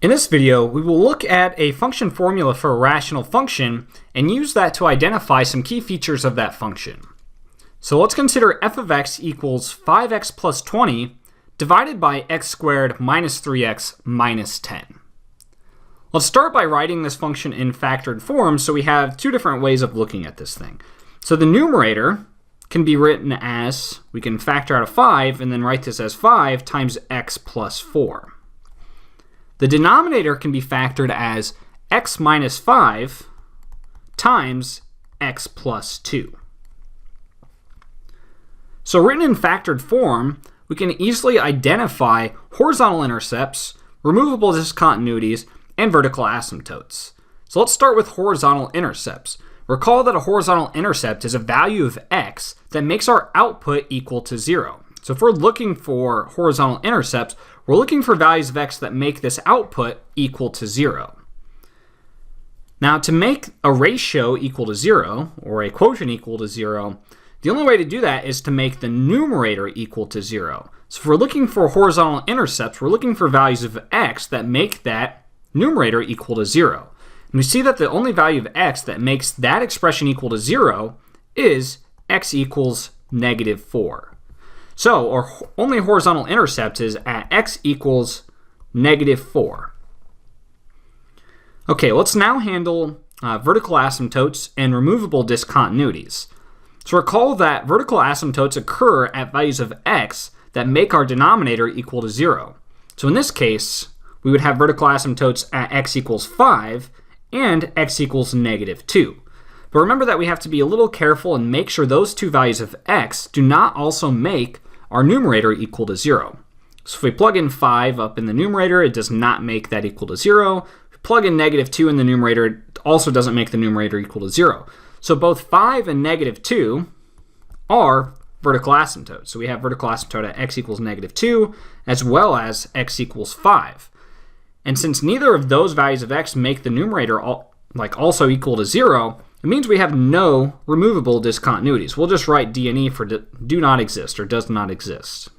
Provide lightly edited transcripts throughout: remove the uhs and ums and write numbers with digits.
In this video, we will look at a function formula for a rational function and use that to identify some key features of that function. So let's consider f of x equals 5x plus 20 divided by x squared minus 3x minus 10. Let's start by writing this function in factored form, so we have two different ways of looking at this thing. So the numerator can be written as, we can factor out a 5 and then write this as 5 times x plus 4. The denominator can be factored as x minus 5 times x plus 2. So written in factored form, we can easily identify horizontal intercepts, removable discontinuities, and vertical asymptotes. So let's start with horizontal intercepts. Recall that a horizontal intercept is a value of x that makes our output equal to 0. So if we're looking for horizontal intercepts, we're looking for values of x that make this output equal to 0. Now, to make a ratio equal to 0, or a quotient equal to 0, the only way to do that is to make the numerator equal to 0. So if we're looking for horizontal intercepts, we're looking for values of x that make that numerator equal to 0. And we see that the only value of x that makes that expression equal to 0 is x equals negative 4. So our only horizontal intercept is at x equals negative 4. Okay, let's now handle vertical asymptotes and removable discontinuities. So recall that vertical asymptotes occur at values of x that make our denominator equal to 0. So in this case, we would have vertical asymptotes at x equals 5 and x equals negative 2. But remember that we have to be a little careful and make sure those two values of x do not also make our numerator equal to 0. So if we plug in 5 up in the numerator, it does not make that equal to 0. If we plug in negative 2 in the numerator, it also doesn't make the numerator equal to 0. So both 5 and negative 2 are vertical asymptotes. So we have vertical asymptote at x equals negative 2 as well as x equals 5. And since neither of those values of x make the numerator also equal to 0, it means we have no removable discontinuities. We'll just write D and E for do not exist or does not exist.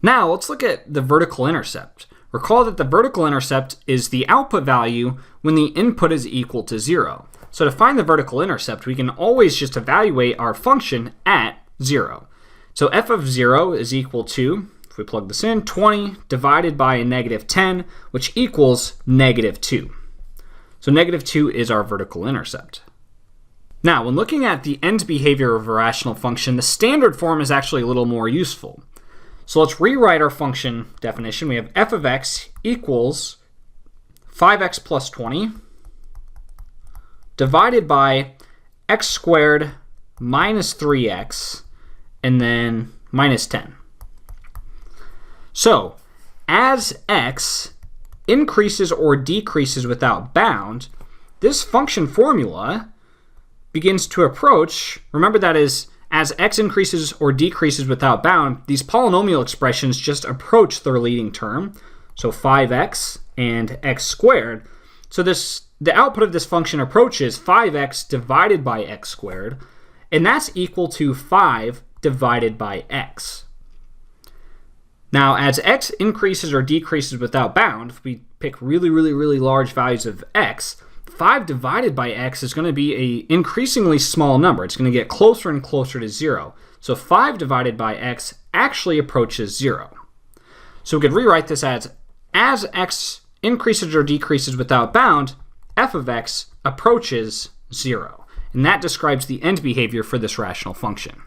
Now let's look at the vertical intercept. Recall that the vertical intercept is the output value when the input is equal to 0. So to find the vertical intercept, we can always just evaluate our function at 0. So f of 0 is equal to, if we plug this in, 20 divided by a negative 10, which equals negative 2. So negative 2 is our vertical intercept. Now, when looking at the end behavior of a rational function, the standard form is actually a little more useful. So let's rewrite our function definition. We have f of x equals 5x plus 20 divided by x squared minus 3x and then minus 10. So as x increases or decreases without bound, this function formula begins to approach, remember that is, as x increases or decreases without bound, these polynomial expressions just approach their leading term, so 5x and x squared. So the output of this function approaches 5x divided by x squared, and that's equal to 5 divided by x. Now, as x increases or decreases without bound, if we pick really large values of x, 5 divided by x is going to be an increasingly small number. It's going to get closer and closer to 0. So 5 divided by x actually approaches 0. So we could rewrite this as x increases or decreases without bound, f of x approaches 0. And that describes the end behavior for this rational function.